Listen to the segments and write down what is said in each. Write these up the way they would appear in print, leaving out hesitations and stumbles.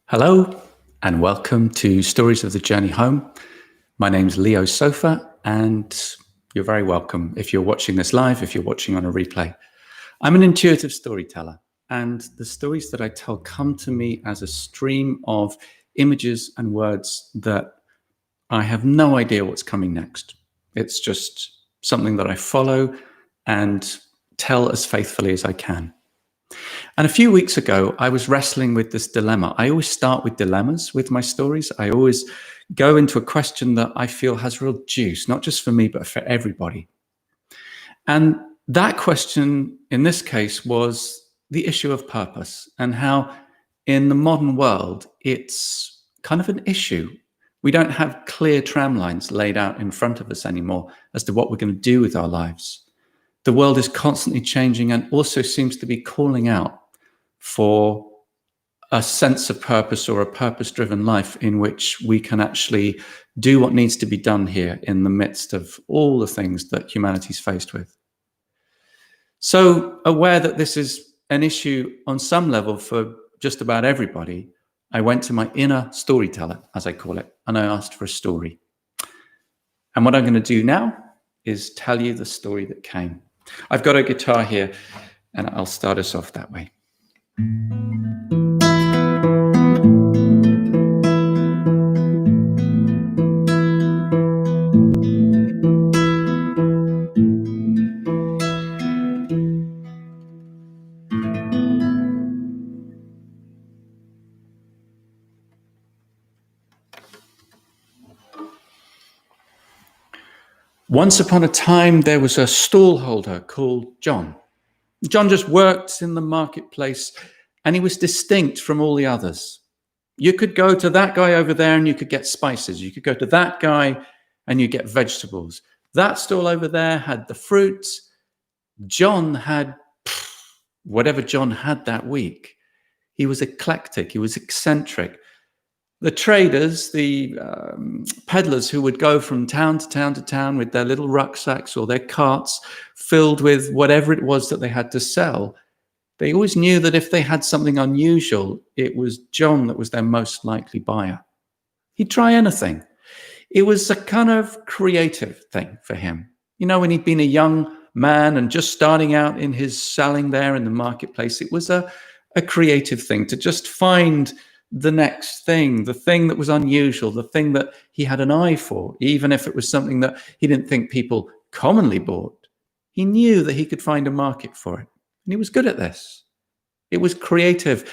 Hello and welcome to Stories of the Journey Home. My name's Leo Sofer and you're very welcome if you're watching this live, if you're watching on a replay. I'm an intuitive storyteller and the stories that I tell come to me as a stream of images and words that I have no idea what's coming next. It's just something that I follow and tell as faithfully as I can. And a few weeks ago, I was wrestling with this dilemma. I always start with dilemmas with my stories. I always go into a question that I feel has real juice, not just for me, but for everybody. And that question in this case was the issue of purpose and how in the modern world, it's kind of an issue. We don't have clear tram lines laid out in front of us anymore as to what we're going to do with our lives. The world is constantly changing and also seems to be calling out for a sense of purpose or a purpose-driven life in which we can actually do what needs to be done here in the midst of all the things that humanity's faced with. So aware that this is an issue on some level for just about everybody, I went to my inner storyteller, as I call it, and I asked for a story. And what I'm going to do now is tell you the story that came. I've got a guitar here and I'll start us off that way. Once upon a time, there was a stallholder called John. John just worked in the marketplace and he was distinct from all the others. You could go to that guy over there and you could get spices. You could go to that guy and you get vegetables. That stall over there had the fruits. John had whatever John had that week. He was eclectic. He was eccentric. The traders, the peddlers who would go from town to town to town with their little rucksacks or their carts filled with whatever it was that they had to sell, they always knew that if they had something unusual, it was John that was their most likely buyer. He'd try anything. It was a kind of creative thing for him. You know, when he'd been a young man and just starting out in his selling there in the marketplace, it was a creative thing to just find the next thing, the thing that was unusual, the thing that he had an eye for, even if it was something that he didn't think people commonly bought. He knew that he could find a market for it. And he was good at this. It was creative.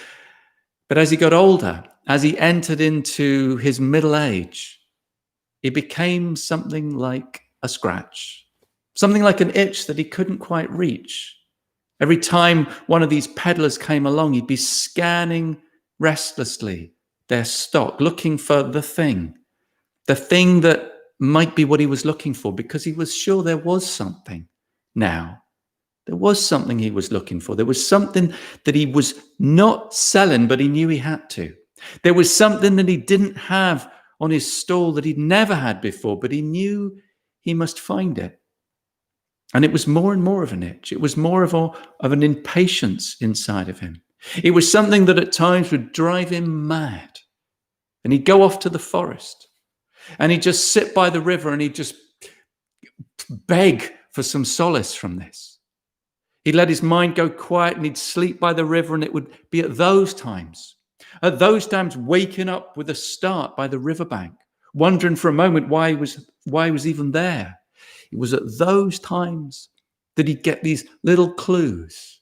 But as he got older, as he entered into his middle age, it became something like a scratch, something like an itch that he couldn't quite reach. Every time one of these peddlers came along, he'd be scanning restlessly their stock, looking for the thing that might be what he was looking for, because he was sure there was something now. There was something he was looking for. There was something that he was not selling, but he knew he had to. There was something that he didn't have on his stall that he'd never had before, but he knew he must find it. And it was more and more of an itch. It was more of an impatience inside of him. It was something that at times would drive him mad. And he'd go off to the forest and he'd just sit by the river and he'd just beg for some solace from this. He'd let his mind go quiet and he'd sleep by the river, and it would be at those times waking up with a start by the riverbank, wondering for a moment why he was even there. It was at those times that he'd get these little clues.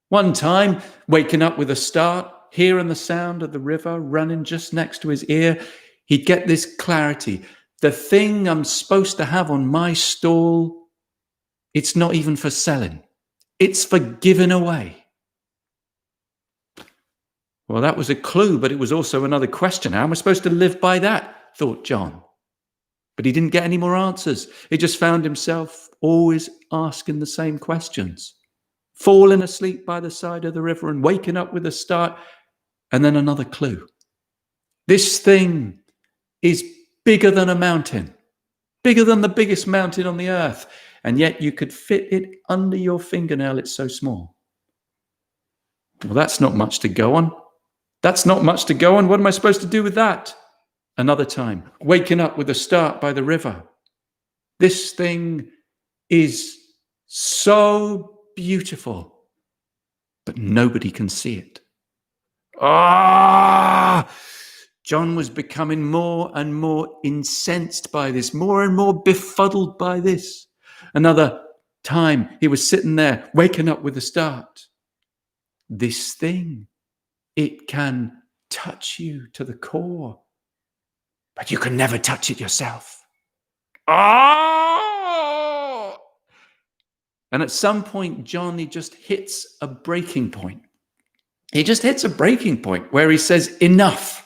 One time, waking up with a start, hearing the sound of the river running just next to his ear, he'd get this clarity. The thing I'm supposed to have on my stall, it's not even for selling. It's for giving away. Well, that was a clue, but it was also another question. How am I supposed to live by that? Thought John. But he didn't get any more answers. He just found himself always asking the same questions. Falling asleep by the side of the river and waking up with a start, and then another clue. This thing is bigger than a mountain, bigger than the biggest mountain on the earth, and yet you could fit it under your fingernail. It's so small. Well, that's not much to go on. That's not much to go on. What am I supposed to do with that? Another time, waking up with a start by the river. This thing is so beautiful, but nobody can see it. John was becoming more and more incensed by this, more and more befuddled by this. Another time, he was sitting there, waking up with a start. This thing, it can touch you to the core, but you can never touch it yourself. And at some point, John, he just hits a breaking point. He just hits a breaking point where he says, enough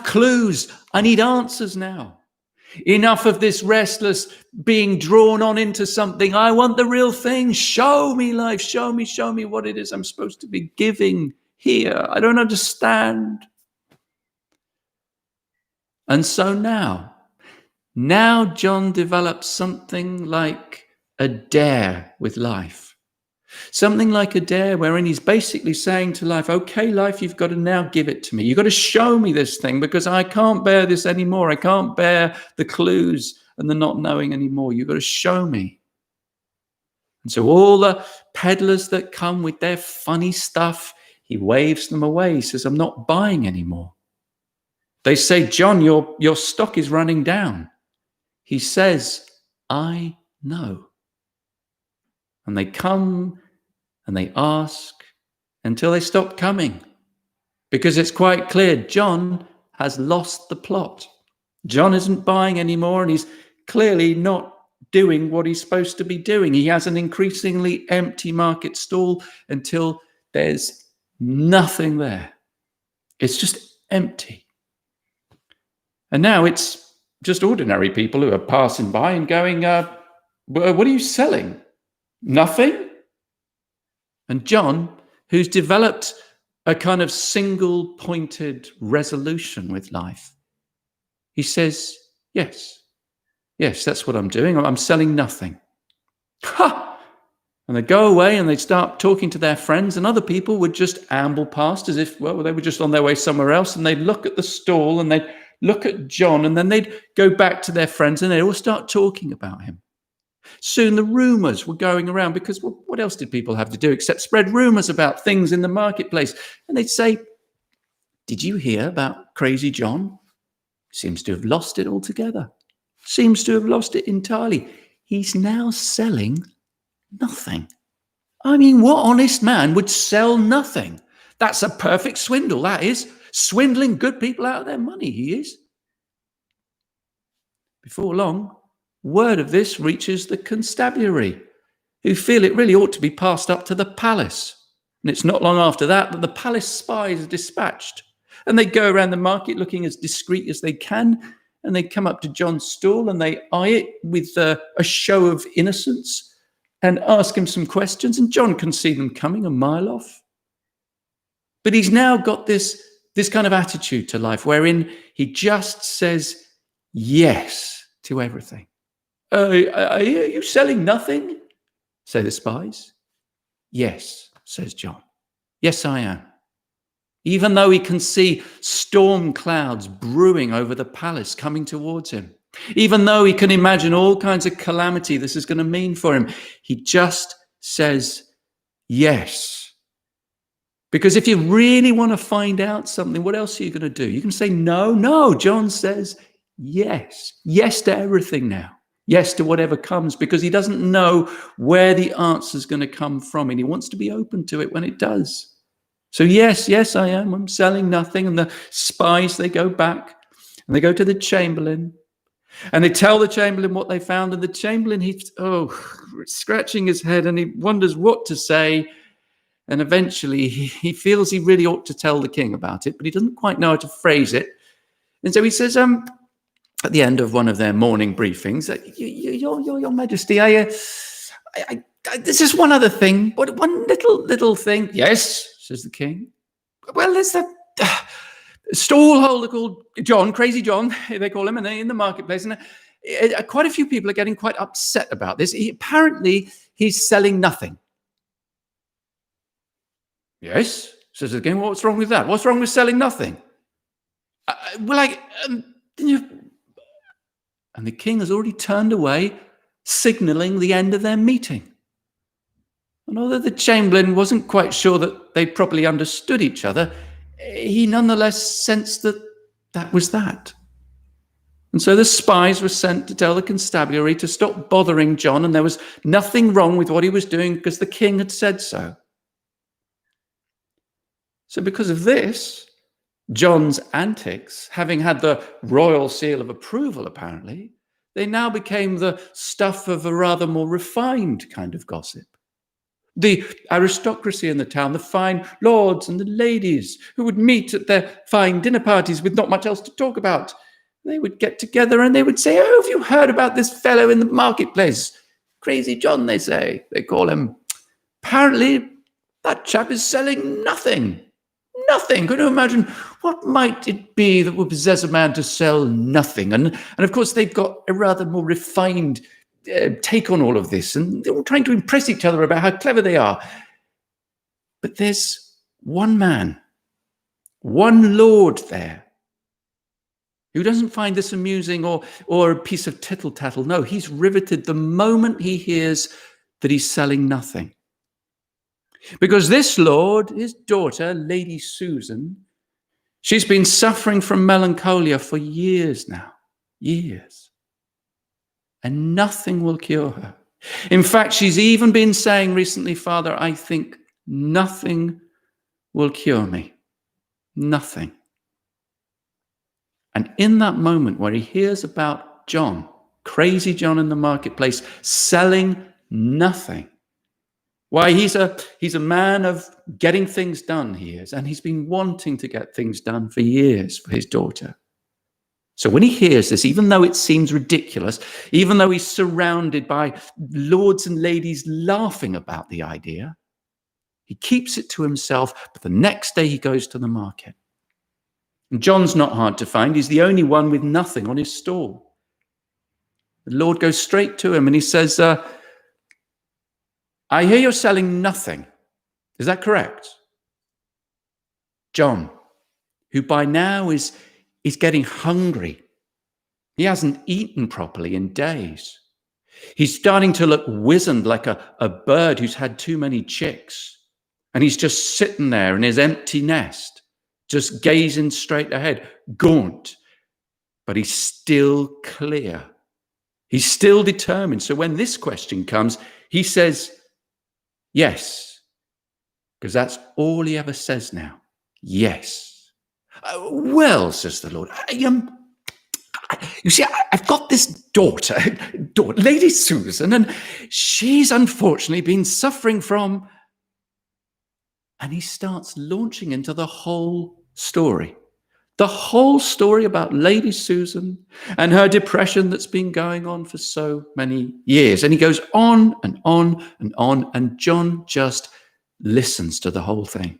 clues. I need answers now. Enough of this restless being drawn on into something. I want the real thing. Show me life. Show me what it is I'm supposed to be giving here. I don't understand. And so now John develops something like a dare with life. Something like a dare wherein he's basically saying to life, okay, life, you've got to now give it to me. You've got to show me this thing because I can't bear this anymore. I can't bear the clues and the not knowing anymore. You've got to show me. And so all the peddlers that come with their funny stuff, he waves them away. He says, I'm not buying anymore. They say, John, your stock is running down. He says, I know. And they come and they ask until they stop coming, because it's quite clear John has lost the plot. John isn't buying anymore, and he's clearly not doing what he's supposed to be doing. He has an increasingly empty market stall until there's nothing there. It's just empty. And now it's just ordinary people who are passing by and going, what are you selling? Nothing? And John, who's developed a kind of single-pointed resolution with life, he says, yes, that's what I'm doing. I'm selling nothing. Ha! And they go away and they start talking to their friends, and other people would just amble past as if, well, they were just on their way somewhere else, and they'd look at the stall and they'd look at John, and then they'd go back to their friends and they'd all start talking about him. Soon the rumors were going around because, well, what else did people have to do except spread rumors about things in the marketplace? And they'd say, did you hear about Crazy John? Seems to have lost it altogether. Seems to have lost it entirely. He's now selling nothing. I mean, what honest man would sell nothing? That's a perfect swindle, that is. Swindling good people out of their money, he is. Before long, word of this reaches the constabulary, who feel it really ought to be passed up to the palace. And it's not long after that the palace spies are dispatched. And they go around the market looking as discreet as they can. And they come up to John's stall and they eye it with a show of innocence and ask him some questions. And John can see them coming a mile off. But he's now got this kind of attitude to life wherein he just says yes to everything. Are you selling nothing? Say the spies. Yes, says John. Yes, I am. Even though he can see storm clouds brewing over the palace coming towards him, even though he can imagine all kinds of calamity this is going to mean for him, he just says yes. Because if you really want to find out something, what else are you going to do? You can say no. No, John says yes. Yes to everything now. Yes to whatever comes, because he doesn't know where the answer is going to come from, and he wants to be open to it when it does. So yes, I am. I'm selling nothing. And the spies, they go back and they go to the chamberlain and they tell the chamberlain what they found. And the chamberlain, he's scratching his head and he wonders what to say. And eventually he feels he really ought to tell the king about it, but he doesn't quite know how to phrase it. And so he says, at the end of one of their morning briefings, Your Majesty, there's just one other thing. One little thing. Yes, says the king. Well, there's the stallholder called John, Crazy John, they call him, and in the marketplace. And quite a few people are getting quite upset about this. Apparently, he's selling nothing. Yes, says again, what's wrong with that? What's wrong with selling nothing? And the king has already turned away, signaling the end of their meeting. And although the chamberlain wasn't quite sure that they properly understood each other, he nonetheless sensed that that was that. And so the spies were sent to tell the constabulary to stop bothering John, and there was nothing wrong with what he was doing because the king had said so. So because of this, John's antics, having had the royal seal of approval apparently, they now became the stuff of a rather more refined kind of gossip. The aristocracy in the town, the fine lords and the ladies who would meet at their fine dinner parties with not much else to talk about, they would get together and they would say, "Oh, have you heard about this fellow in the marketplace? Crazy John, they say. They call him. Apparently, that chap is selling nothing. Nothing. Can you imagine what might it be that would possess a man to sell nothing?" And of course, they've got a rather more refined take on all of this, and they're all trying to impress each other about how clever they are. But there's one man, one lord there, who doesn't find this amusing or a piece of tittle-tattle. No, he's riveted the moment he hears that he's selling nothing. Because this lord, his daughter, Lady Susan, she's been suffering from melancholia for years now. Years. And nothing will cure her. In fact, she's even been saying recently, "Father, I think nothing will cure me. Nothing." And in that moment where he hears about John, crazy John in the marketplace, selling nothing, why, he's a man of getting things done, he is, and he's been wanting to get things done for years for his daughter. So when he hears this, even though it seems ridiculous, even though he's surrounded by lords and ladies laughing about the idea, he keeps it to himself, but the next day he goes to the market. And John's not hard to find. He's the only one with nothing on his stall. The Lord goes straight to him and he says, "I hear you're selling nothing. Is that correct?" John, who by now is getting hungry. He hasn't eaten properly in days. He's starting to look wizened like a bird who's had too many chicks. And he's just sitting there in his empty nest, just gazing straight ahead, gaunt. But he's still clear. He's still determined. So when this question comes, he says, yes. Because that's all he ever says now. Yes. "Well," says the Lord, you see, I've got this daughter, Lady Susan, and she's unfortunately been suffering from..." And he starts launching into the whole story. The whole story about Lady Susan and her depression that's been going on for so many years. And he goes on and on and on, and John just listens to the whole thing.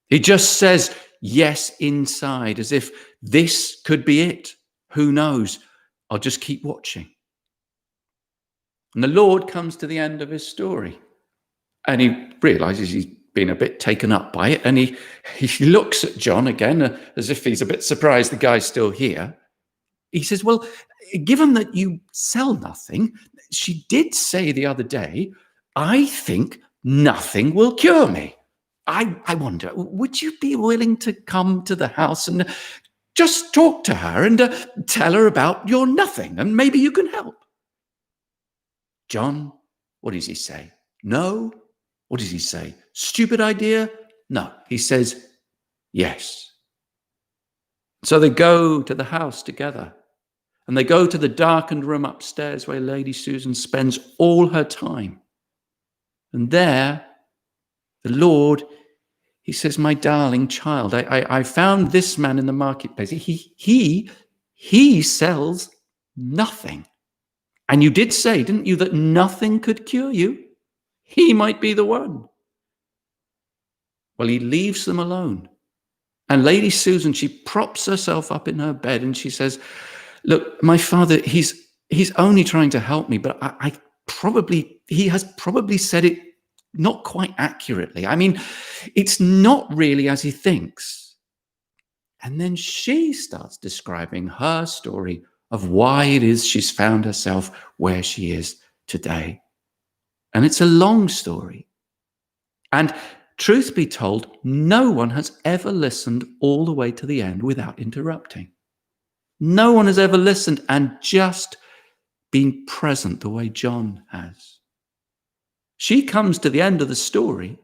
He just says yes inside, as if this could be it. Who knows? I'll just keep watching. And the Lord comes to the end of his story, and he realizes he's been a bit taken up by it, and he looks at John again as if he's a bit surprised the guy's still here. He says, "Well, given that you sell nothing, she did say the other day, 'I think nothing will cure me.' I wonder, would you be willing to come to the house and just talk to her and tell her about your nothing, and maybe you can help?" John, what does he say? No? What does he say? Stupid idea? No. He says, yes. So they go to the house together, and they go to the darkened room upstairs where Lady Susan spends all her time. And there, the Lord, he says, "My darling child, I found this man in the marketplace. He sells nothing. And you did say, didn't you, that nothing could cure you? He might be the one." Well, he leaves them alone. And Lady Susan, she props herself up in her bed and she says, "Look, my father, he's only trying to help me, but he has probably said it not quite accurately. I mean, it's not really as he thinks. And then she starts describing her story of why it is she's found herself where she is today. And it's a long story. And truth be told, no one has ever listened all the way to the end without interrupting. No one has ever listened and just been present the way John has. She comes to the end of the story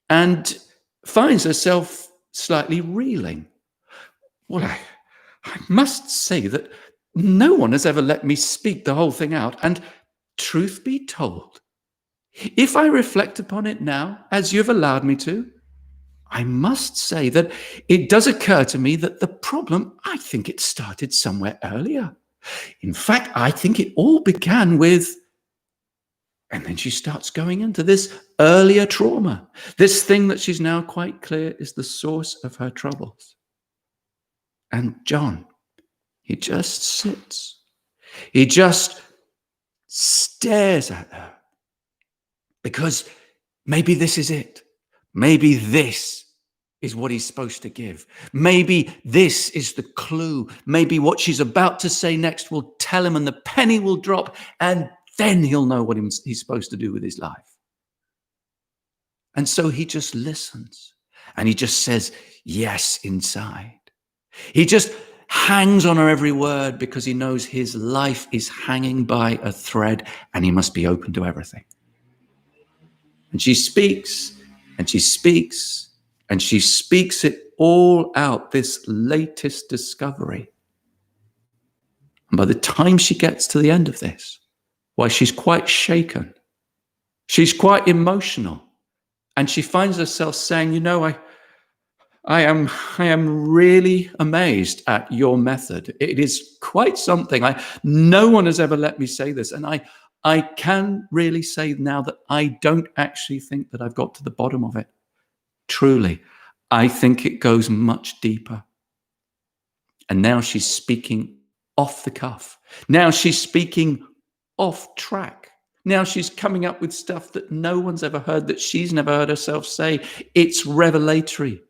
and finds herself slightly reeling. Well, I must say that no one has ever let me speak the whole thing out. And truth be told, if I reflect upon it now, as you've allowed me to, I must say that it does occur to me that the problem, I think it started somewhere earlier. In fact, I think it all began with, and then she starts going into this earlier trauma, this thing that she's now quite clear is the source of her troubles. And John, he just sits. He just stares at her. Because maybe this is it. Maybe this is what he's supposed to give. Maybe this is the clue. Maybe what she's about to say next will tell him and the penny will drop and then he'll know what he's supposed to do with his life. And so he just listens and he just says yes inside. He just hangs on her every word because he knows his life is hanging by a thread and he must be open to everything. And she speaks and she speaks and she speaks it all out, this latest discovery. And by the time she gets to the end of this, why, she's quite shaken. She's quite emotional. And she finds herself saying, you know, I am really amazed at your method. It is quite something. No one has ever let me say this. And I can really say now that I don't actually think that I've got to the bottom of it. Truly, I think it goes much deeper. And now she's speaking off the cuff. Now she's speaking off track. Now she's coming up with stuff that no one's ever heard, that she's never heard herself say. It's revelatory.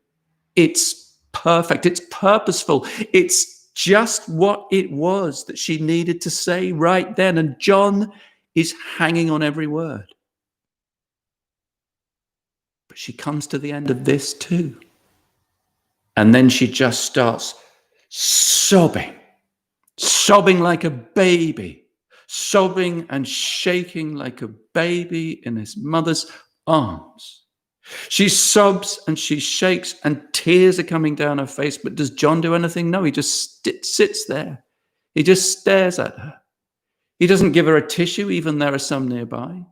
It's perfect. It's purposeful. It's just what it was that she needed to say right then. And John is hanging on every word. But she comes to the end of this too. And then she just starts sobbing like a baby, sobbing and shaking like a baby in his mother's arms. She sobs and she shakes and tears are coming down her face. But does John do anything? No, he just sits there. He just stares at her. He doesn't give her a tissue, even there are some nearby.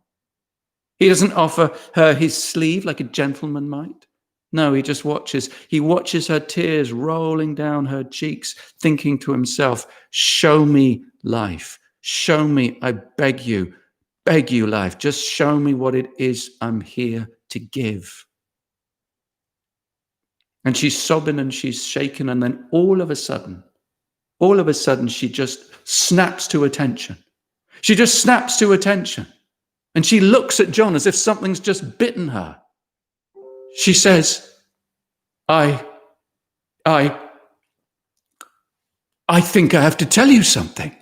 He doesn't offer her his sleeve like a gentleman might. No, he just watches. He watches her tears rolling down her cheeks, thinking to himself, show me life. Show me, I beg you life. Just show me what it is I'm here to give. And she's sobbing and she's shaking. And then all of a sudden, she just snaps to attention. She just snaps to attention. And she looks at John as if something's just bitten her. She says, I think I have to tell you something.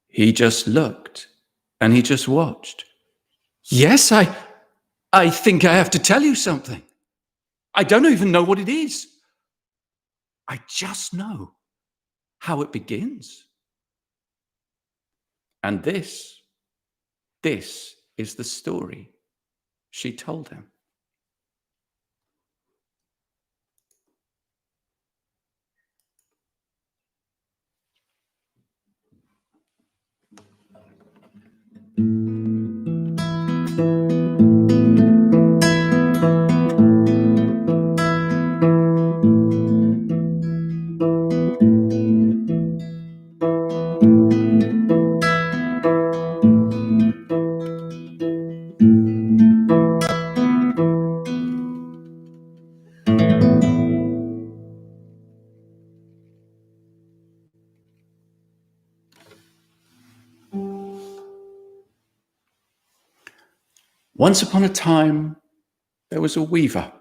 He just looked and he just watched. Yes, I think I have to tell you something. I don't even know what it is. I just know how it begins. And this is the story she told him. Once upon a time, there was a weaver.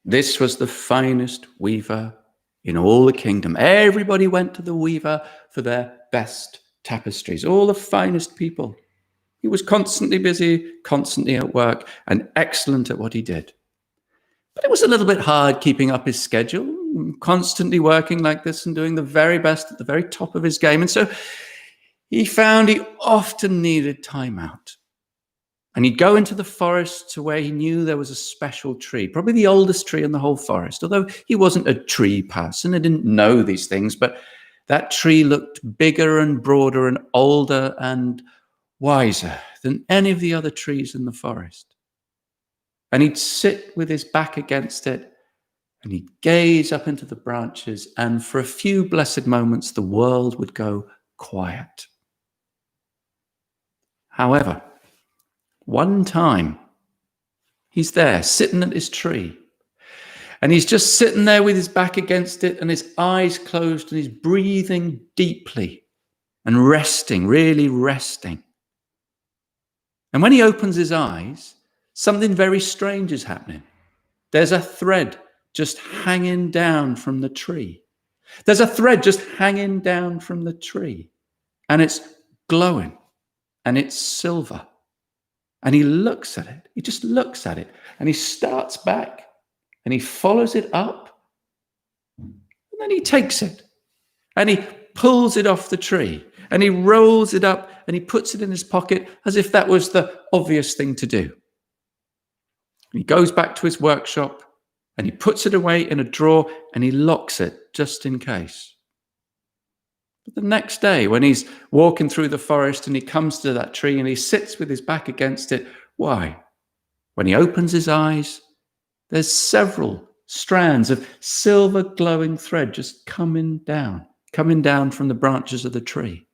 This was the finest weaver in all the kingdom. Everybody went to the weaver for their best tapestries, all the finest people. He was constantly busy, constantly at work, and excellent at what he did. But it was a little bit hard keeping up his schedule, constantly working like this and doing the very best at the very top of his game. And so he found he often needed time out. And he'd go into the forest to where he knew there was a special tree, probably the oldest tree in the whole forest, although he wasn't a tree person and didn't know these things, but that tree looked bigger and broader and older and wiser than any of the other trees in the forest. And he'd sit with his back against it and he'd gaze up into the branches, and for a few blessed moments, the world would go quiet. However, one time, he's there sitting at his tree, and he's just sitting there with his back against it and his eyes closed, and he's breathing deeply and resting, really resting. And when he opens his eyes, something very strange is happening. There's a thread just hanging down from the tree. There's a thread just hanging down from the tree, and it's glowing, and it's silver. And he looks at it. He just looks at it, and he starts back, and he follows it up, and then he takes it, and he pulls it off the tree, and he rolls it up, and he puts it in his pocket as if that was the obvious thing to do. He goes back to his workshop, and he puts it away in a drawer, and he locks it just in case. But the next day, when he's walking through the forest and he comes to that tree and he sits with his back against it, why? When he opens his eyes, there's several strands of silver glowing thread just coming down from the branches of the tree.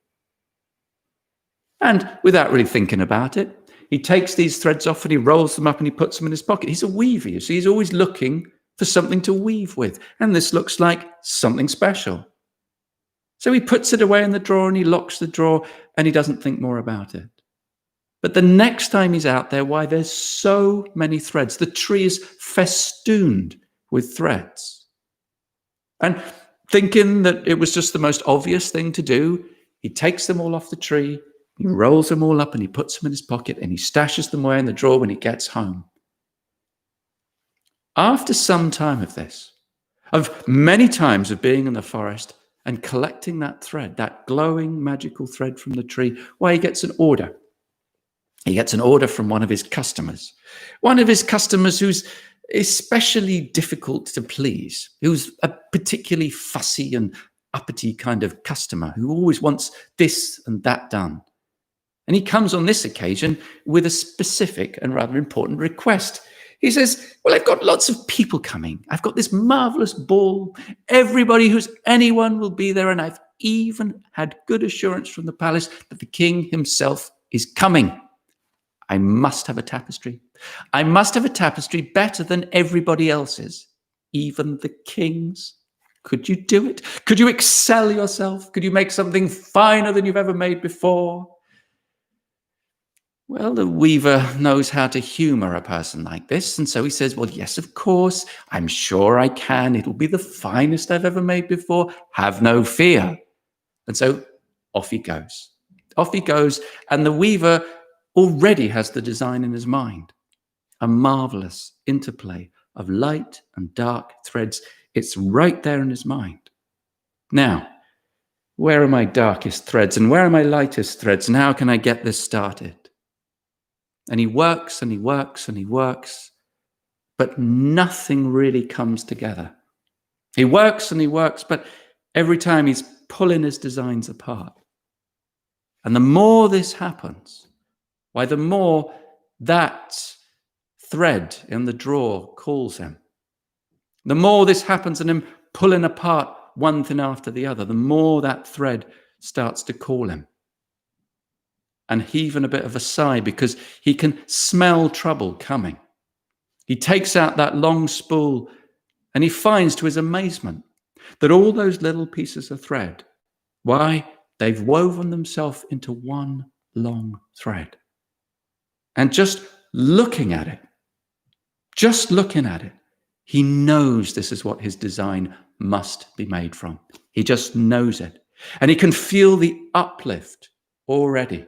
And without really thinking about it, he takes these threads off and he rolls them up and he puts them in his pocket. He's a weaver, you see. He's always looking for something to weave with. And this looks like something special. So he puts it away in the drawer and he locks the drawer and he doesn't think more about it. But the next time he's out there, why, there's so many threads. The tree is festooned with threads. And thinking that it was just the most obvious thing to do, he takes them all off the tree, he rolls them all up and he puts them in his pocket and he stashes them away in the drawer when he gets home. After some time of this, of many times of being in the forest and collecting that thread, that glowing magical thread from the tree, why, he gets an order. He gets an order from one of his customers who's especially difficult to please, who's a particularly fussy and uppity kind of customer who always wants this and that done. And he comes on this occasion with a specific and rather important request. He says, well, I've got lots of people coming. I've got this marvelous ball. Everybody who's anyone will be there. And I've even had good assurance from the palace that the king himself is coming. I must have a tapestry. I must have a tapestry better than everybody else's, even the king's. Could you do it? Could you excel yourself? Could you make something finer than you've ever made before? Well, the weaver knows how to humor a person like this. And so he says, well, yes, of course. I'm sure I can. It'll be the finest I've ever made before. Have no fear. And so off he goes. Off he goes. And the weaver already has the design in his mind. A marvelous interplay of light and dark threads. It's right there in his mind. Now, where are my darkest threads and where are my lightest threads and how can I get this started? And he works and he works and he works, but nothing really comes together. He works and he works, but every time he's pulling his designs apart. And the more this happens, why, the more that thread in the drawer calls him. The more this happens and him pulling apart one thing after the other, the more that thread starts to call him. And heaving a bit of a sigh because he can smell trouble coming. He takes out that long spool and he finds to his amazement that all those little pieces of thread, why, they've woven themselves into one long thread. And just looking at it, just looking at it, he knows this is what his design must be made from. He just knows it. And he can feel the uplift already,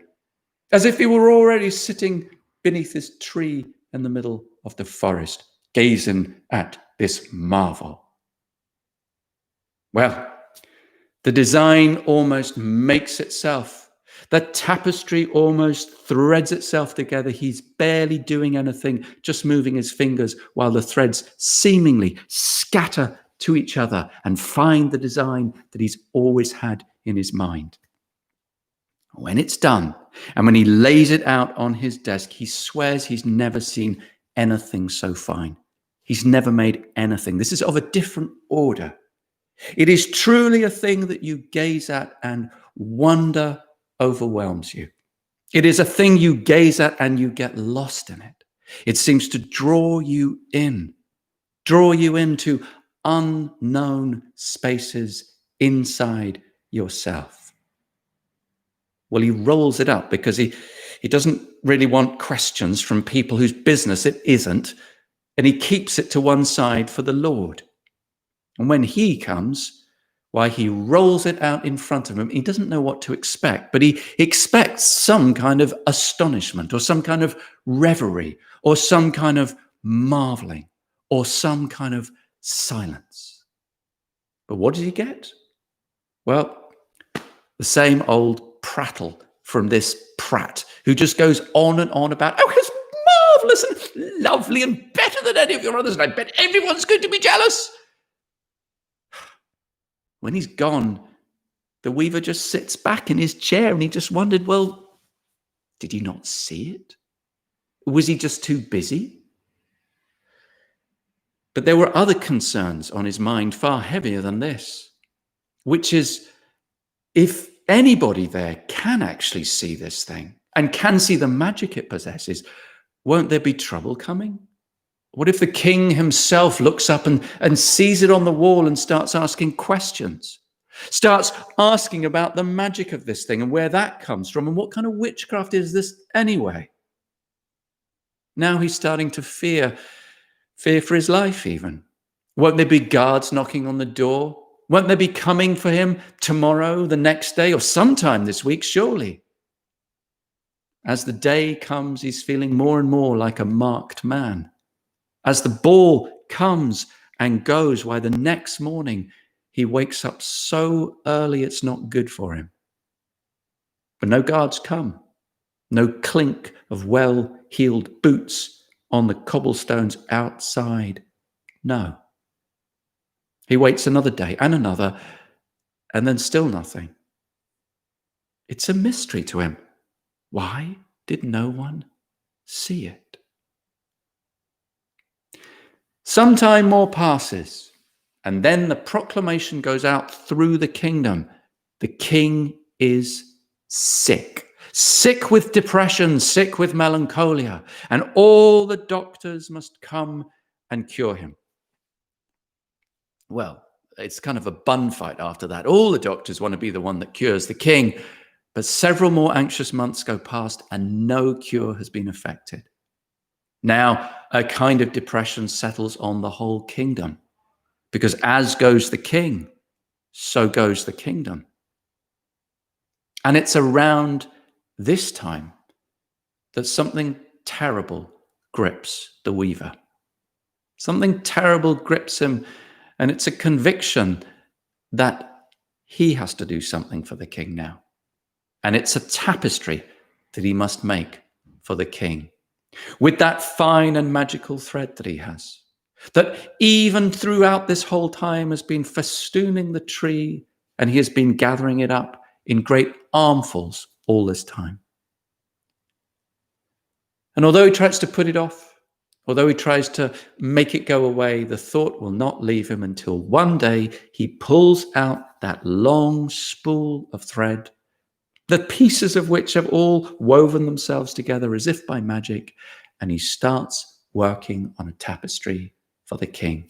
as if he were already sitting beneath this tree in the middle of the forest, gazing at this marvel. Well, the design almost makes itself. The tapestry almost threads itself together. He's barely doing anything, just moving his fingers while the threads seemingly scatter to each other and find the design that he's always had in his mind. When it's done, and when he lays it out on his desk, he swears he's never seen anything so fine. He's never made anything. This is of a different order. It is truly a thing that you gaze at and wonder overwhelms you. It is a thing you gaze at and you get lost in it. It seems to draw you into unknown spaces inside yourself. Well, he rolls it up because he doesn't really want questions from people whose business it isn't, and he keeps it to one side for the Lord. And when he comes, why, he rolls it out in front of him. He doesn't know what to expect, but he expects some kind of astonishment or some kind of reverie or some kind of marveling or some kind of silence. But what does he get? Well, the same old prattle from this Pratt who just goes on and on about, oh, it's marvelous and lovely and better than any of your others, and I bet everyone's going to be jealous. When he's gone, the weaver just sits back in his chair and he just wondered, well, did he not see it? Was he just too busy? But there were other concerns on his mind far heavier than this, which is, if anybody there can actually see this thing and can see the magic it possesses, won't there be trouble coming? What if the king himself looks up and sees it on the wall and starts asking questions, starts asking about the magic of this thing and where that comes from and what kind of witchcraft is this anyway? Now he's starting to fear for his life even. Won't there be guards knocking on the door? Won't they be coming for him tomorrow, the next day, or sometime this week, surely? As the day comes, he's feeling more and more like a marked man. As the ball comes and goes, why, the next morning he wakes up so early it's not good for him. But no guards come. No clink of well-heeled boots on the cobblestones outside. No. He waits another day and another, and then still nothing. It's a mystery to him. Why did no one see it? Some time more passes, and then the proclamation goes out through the kingdom. The king is sick with depression, sick with melancholia, and all the doctors must come and cure him. Well, it's kind of a bun fight after that. All the doctors want to be the one that cures the king, but several more anxious months go past and no cure has been effected. Now, a kind of depression settles on the whole kingdom, because as goes the king, so goes the kingdom. And it's around this time that something terrible grips the weaver. Something terrible grips him, and it's a conviction that he has to do something for the king now. And it's a tapestry that he must make for the king, with that fine and magical thread that he has, that even throughout this whole time has been festooning the tree, and he has been gathering it up in great armfuls all this time. And although he tries to put it off, although he tries to make it go away, the thought will not leave him until one day he pulls out that long spool of thread, the pieces of which have all woven themselves together as if by magic, and he starts working on a tapestry for the king.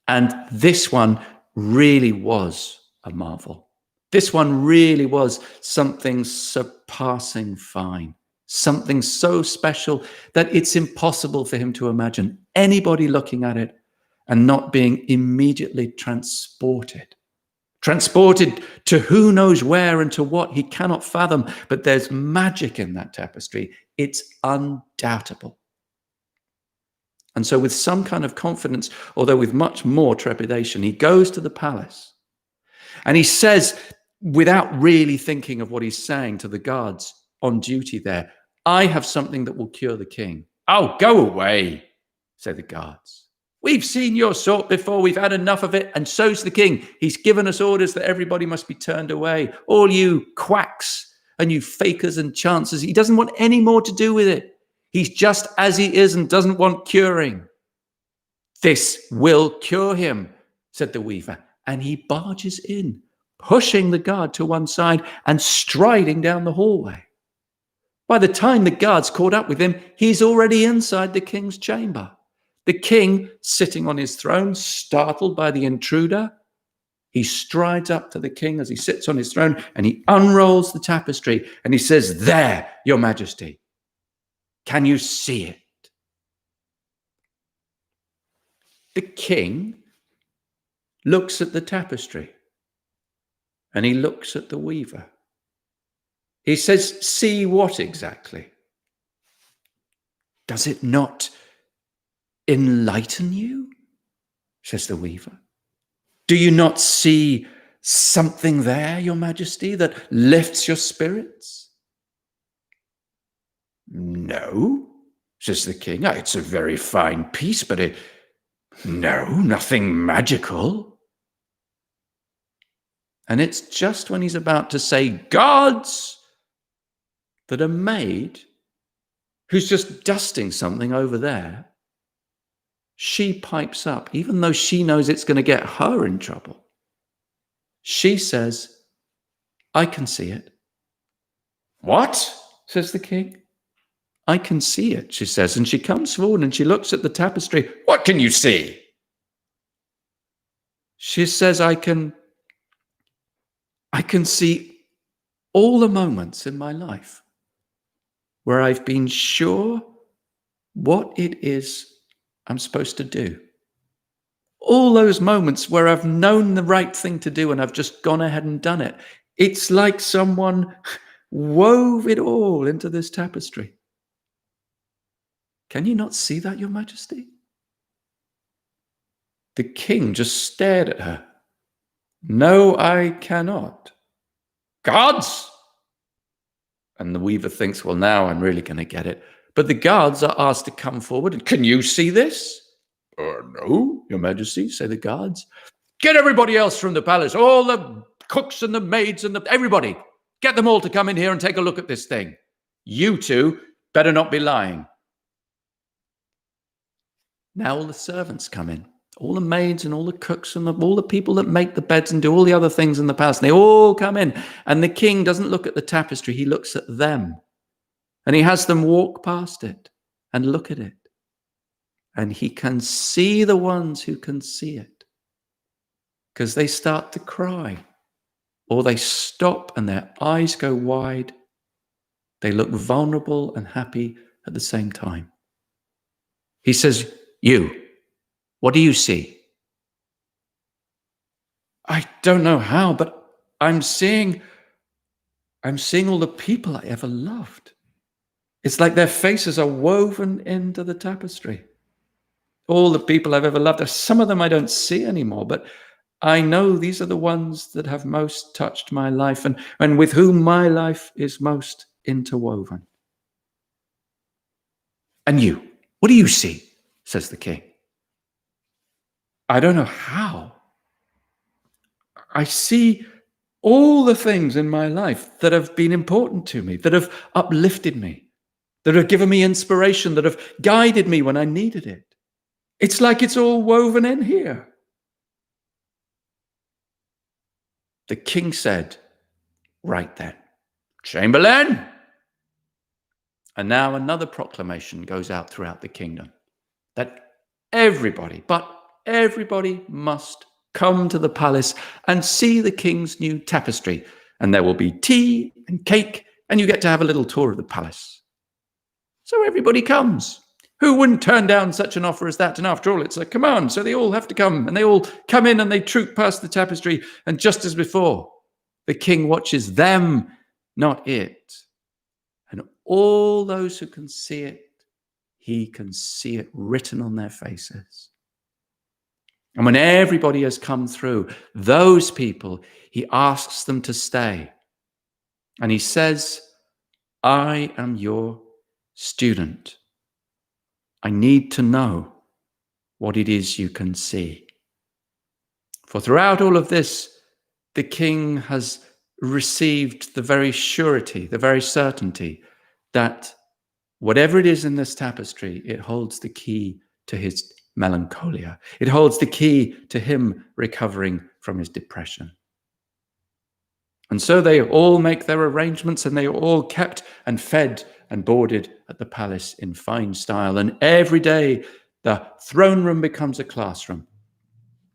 And this one really was a marvel. This one really was something surpassing fine, something so special that it's impossible for him to imagine anybody looking at it and not being immediately transported to who knows where and to what he cannot fathom. But there's magic in that tapestry. It's undoubtable. And so with some kind of confidence, although with much more trepidation, he goes to the palace and he says, without really thinking of what he's saying to the guards on duty there, I have something that will cure the king. Oh, go away, say the guards. We've seen your sort before. We've had enough of it. And so's the king. He's given us orders that everybody must be turned away. All you quacks and you fakers and chancers. He doesn't want any more to do with it. He's just as he is and doesn't want curing. This will cure him, said the weaver. And he barges in, pushing the guard to one side and striding down the hallway. By the time the guards caught up with him, he's already inside the king's chamber. The king, sitting on his throne, startled by the intruder, he strides up to the king as he sits on his throne and he unrolls the tapestry and he says, "There, your majesty. Can you see it?" The king looks at the tapestry and he looks at the weaver. He says, "See what exactly? Does it not enlighten you?" says the weaver. "Do you not see something there, your majesty, that lifts your spirits?" "No," says the king. "It's a very fine piece, but nothing magical." And it's just when he's about to say, "Gods," that a maid who's just dusting something over there, she pipes up, even though she knows it's going to get her in trouble. She says, "I can see it." "What?" says the king. "I can see it," she says, and she comes forward and she looks at the tapestry. "What can you see?" She says, I can see all the moments in my life where I've been sure what it is I'm supposed to do. All those moments where I've known the right thing to do and I've just gone ahead and done it. It's like someone wove it all into this tapestry. Can you not see that, your majesty? The king just stared at her. "No, I cannot." "Guards!" And the weaver thinks, well, now I'm really going to get it. But the guards are asked to come forward. And, "Can you see this?" "No, your majesty," say the guards. "Get everybody else from the palace, all the cooks and the maids and everybody. Get them all to come in here and take a look at this thing. You two better not be lying." Now all the servants come in, all the maids and all the cooks and all the people that make the beds and do all the other things in the palace. And they all come in. And the king doesn't look at the tapestry. He looks at them. And he has them walk past it and look at it. And he can see the ones who can see it, because they start to cry, or they stop and their eyes go wide. They look vulnerable and happy at the same time. He says, "You, what do you see?" "I don't know how, but I'm seeing all the people I ever loved. It's like their faces are woven into the tapestry. All the people I've ever loved. Some of them I don't see anymore, but I know these are the ones that have most touched my life and with whom my life is most interwoven." "And you, what do you see?" says the king. "I don't know how. I see all the things in my life that have been important to me, that have uplifted me, that have given me inspiration, that have guided me when I needed it. It's like it's all woven in here." The king said, "Right then, Chamberlain." And now another proclamation goes out throughout the kingdom that everybody, but everybody must come to the palace and see the king's new tapestry. And there will be tea and cake, and you get to have a little tour of the palace. So everybody comes. Who wouldn't turn down such an offer as that? And after all, it's a command, so they all have to come. And they all come in and they troop past the tapestry. And just as before, the king watches them, not it. And all those who can see it, he can see it written on their faces. And when everybody has come through, those people, he asks them to stay. And he says, I am your student. I need to know what it is you can see. For throughout all of this, the king has received the very surety, the very certainty that whatever it is in this tapestry, it holds the key to his melancholia. It holds the key to him recovering from his depression. And so they all make their arrangements, and they are all kept and fed and boarded at the palace in fine style. And every day the throne room becomes a classroom,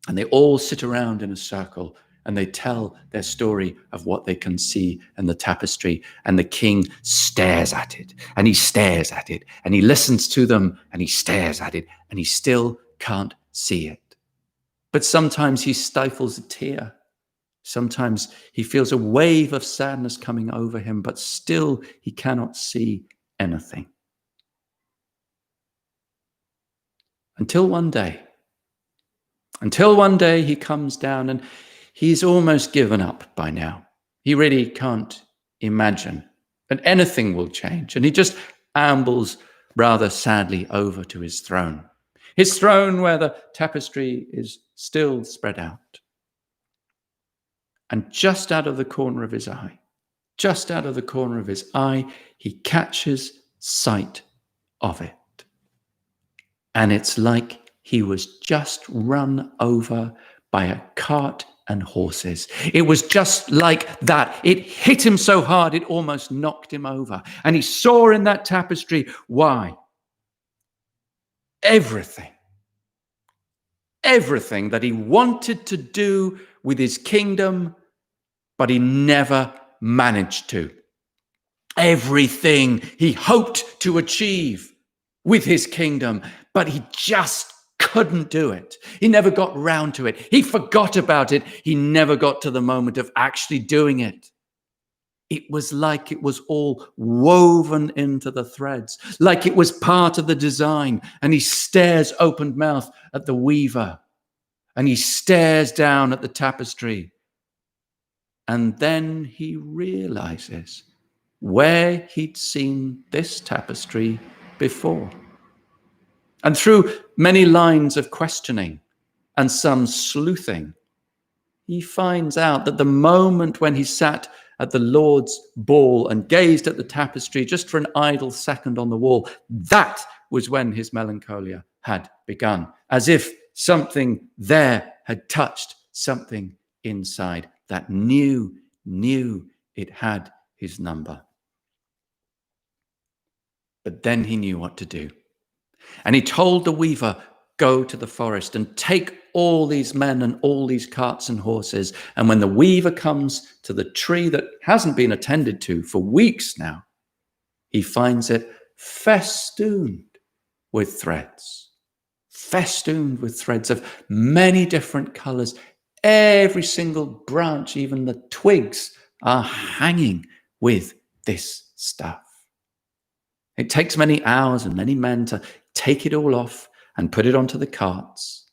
and they all sit around in a circle and they tell their story of what they can see in the tapestry. And the king stares at it, and he stares at it, and he listens to them, and he stares at it, and he still can't see it. But sometimes he stifles a tear. Sometimes he feels a wave of sadness coming over him, but still he cannot see anything. Until one day he comes down, and he's almost given up by now. He really can't imagine that anything will change. And he just ambles rather sadly over to his throne where the tapestry is still spread out. And just out of the corner of his eye, he catches sight of it. And it's like he was just run over by a cart and horses. It was just like that. It hit him so hard, it almost knocked him over. And he saw in that tapestry, why? Everything that he wanted to do with his kingdom, but he never managed to. Everything he hoped to achieve with his kingdom, but he just couldn't do it. He never got round to it. He forgot about it. He never got to the moment of actually doing it. It was like it was all woven into the threads, like it was part of the design. And he stares open-mouthed at the weaver, and he stares down at the tapestry. And then he realizes where he'd seen this tapestry before. And through many lines of questioning and some sleuthing, he finds out that the moment when he sat at the Lord's ball and gazed at the tapestry just for an idle second on the wall, that was when his melancholia had begun, as if something there had touched something inside that knew it had his number. But then he knew what to do. And he told the weaver, go to the forest and take all these men and all these carts and horses. And when the weaver comes to the tree that hasn't been attended to for weeks now, he finds it festooned with threads of many different colors. Every single branch, even the twigs, are hanging with this stuff. It takes many hours and many men to take it all off and put it onto the carts.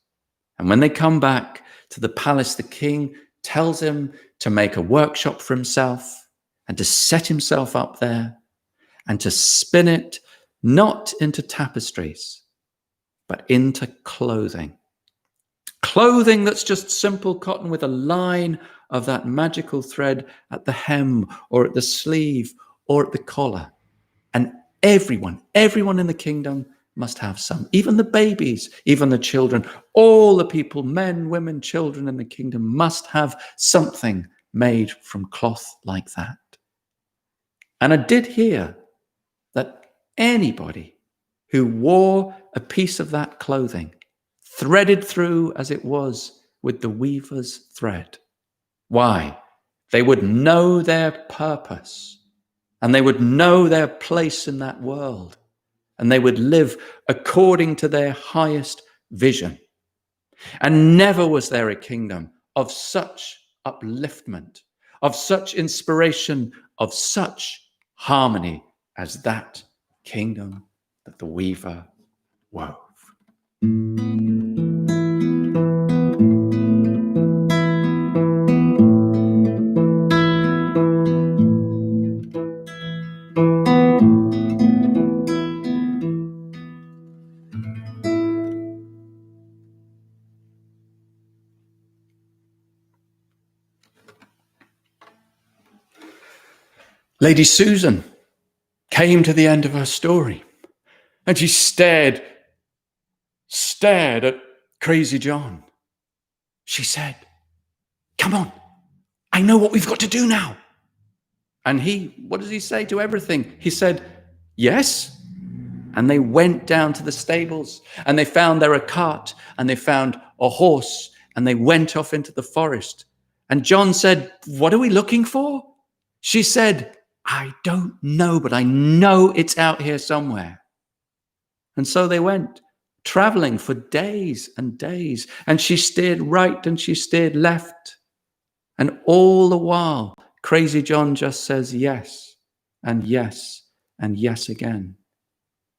And when they come back to the palace, the king tells him to make a workshop for himself and to set himself up there and to spin it not into tapestries, but into clothing. Clothing that's just simple cotton with a line of that magical thread at the hem or at the sleeve or at the collar. And everyone in the kingdom must have some, even the babies, even the children, all the people, men, women, children in the kingdom must have something made from cloth like that. And I did hear that anybody who wore a piece of that clothing, threaded through as it was with the weaver's thread, why? They would know their purpose and they would know their place in that world. and they would live according to their highest vision. And never was there a kingdom of such upliftment, of such inspiration, of such harmony as that kingdom that the weaver wove. Lady Susan came to the end of her story, and she stared at Crazy John. She said, "Come on, I know what we've got to do now." And what does he say to everything? He said, "Yes." And they went down to the stables, and they found there a cart, and they found a horse, and they went off into the forest. And John said, "What are we looking for?" She said, "I don't know, but I know it's out here somewhere." And so they went, traveling for days and days. And she steered right and she steered left. And all the while, Crazy John just says yes and yes and yes again.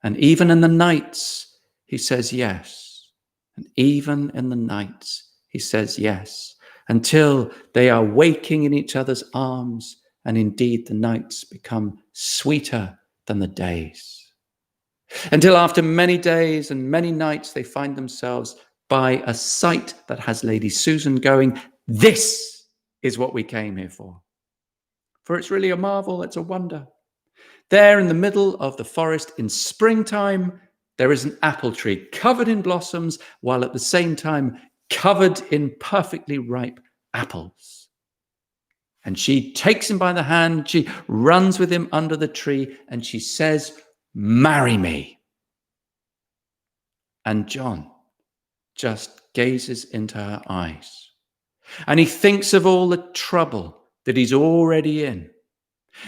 And even in the nights, he says yes. And even in the nights, he says yes, until they are waking in each other's arms. And indeed, the nights become sweeter than the days. Until after many days and many nights, they find themselves by a sight that has Lady Susan going, "This is what we came here for." For it's really a marvel, it's a wonder. There in the middle of the forest in springtime, there is an apple tree covered in blossoms, while at the same time covered in perfectly ripe apples. And she takes him by the hand, she runs with him under the tree, and she says, "Marry me." And John just gazes into her eyes. And he thinks of all the trouble that he's already in.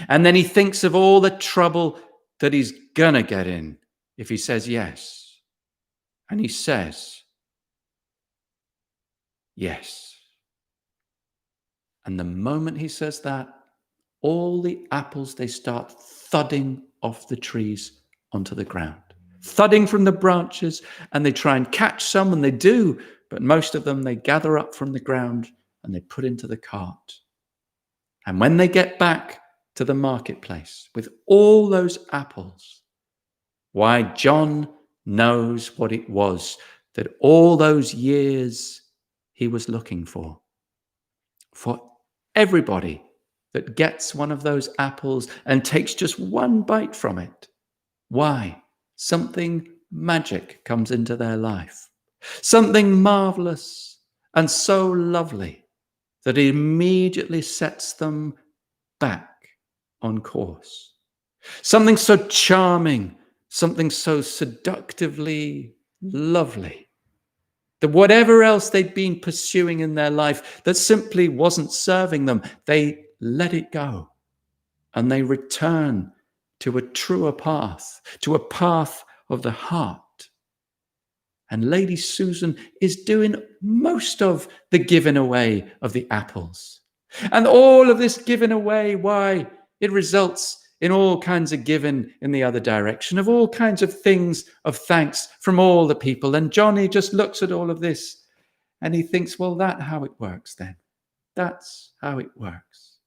And then he thinks of all the trouble that he's gonna get in if he says yes. And he says, yes. And the moment he says that, all the apples, they start thudding off the trees onto the ground, thudding from the branches, and they try and catch some, and they do, but most of them they gather up from the ground and they put into the cart. And when they get back to the marketplace with all those apples, why, John knows what it was that all those years he was looking for. For everybody that gets one of those apples and takes just one bite from it, why, something magic comes into their life. Something marvelous and so lovely that it immediately sets them back on course. Something so charming, something so seductively lovely, that whatever else they'd been pursuing in their life that simply wasn't serving them, they let it go and they return to a truer path, to a path of the heart. And Lady Susan is doing most of the giving away of the apples. And all of this giving away, why, it results in all kinds of giving in the other direction, of all kinds of things of thanks from all the people. And Johnny just looks at all of this and he thinks, well, that's how it works then. That's how it works.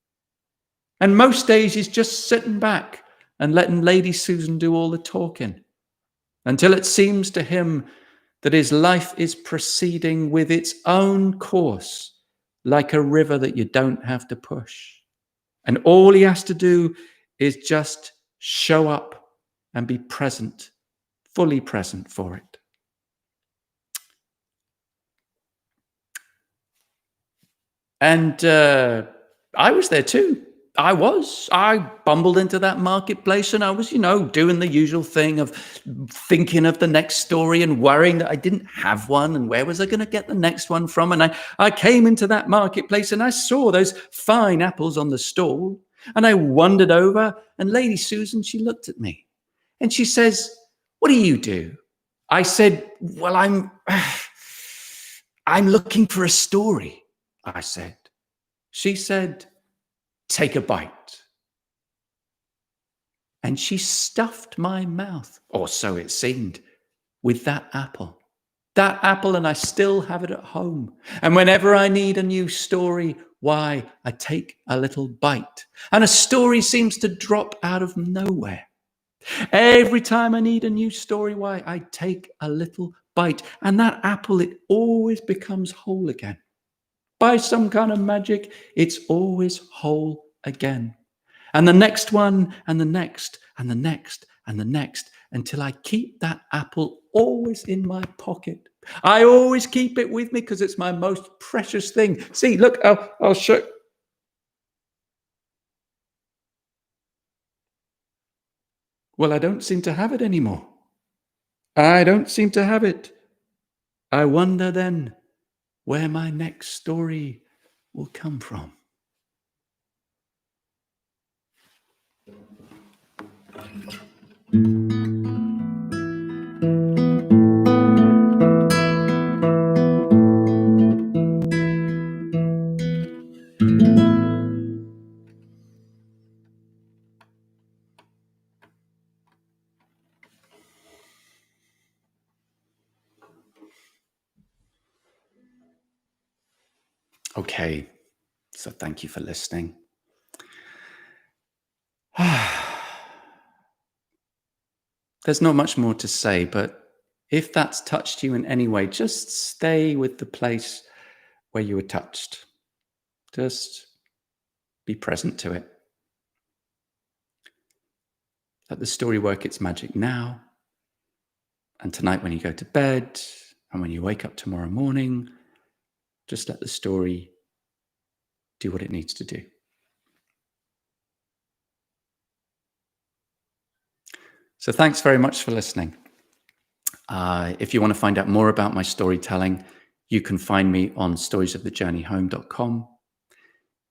And most days he's just sitting back and letting Lady Susan do all the talking until it seems to him that his life is proceeding with its own course, like a river that you don't have to push. And all he has to do is just show up and be present, fully present for it. And I was there too. I bumbled into that marketplace and I was, doing the usual thing of thinking of the next story and worrying that I didn't have one and where was I going to get the next one from. And I came into that marketplace and I saw those fine apples on the stall and I wandered over and Lady Susan, she looked at me and she says, What do you do? I said, well, I'm looking for a story, I said. She said, take a bite. And she stuffed my mouth, or so it seemed, with that apple. That apple, and I still have it at home. And whenever I need a new story, why, I take a little bite. And a story seems to drop out of nowhere. Every time I need a new story, why, I take a little bite. And that apple, it always becomes whole again. By some kind of magic, it's always whole again. And the next one, and the next, and the next, and the next, until I keep that apple always in my pocket. I always keep it with me because it's my most precious thing. See, look, I'll show. Well, I don't seem to have it anymore. I don't seem to have it. I wonder then where my next story will come from. Okay, so thank you for listening. There's not much more to say, but if that's touched you in any way, just stay with the place where you were touched. Just be present to it. Let the story work its magic now. And tonight when you go to bed and when you wake up tomorrow morning, just let the story do what it needs to do. So thanks very much for listening. If you want to find out more about my storytelling, you can find me on storiesofthejourneyhome.com.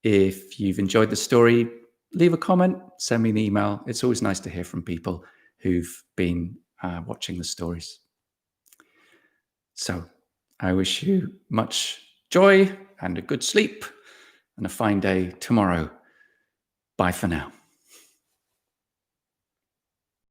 If you've enjoyed the story, leave a comment, send me an email. It's always nice to hear from people who've been watching the stories. So I wish you much joy and a good sleep and a fine day tomorrow. Bye for now.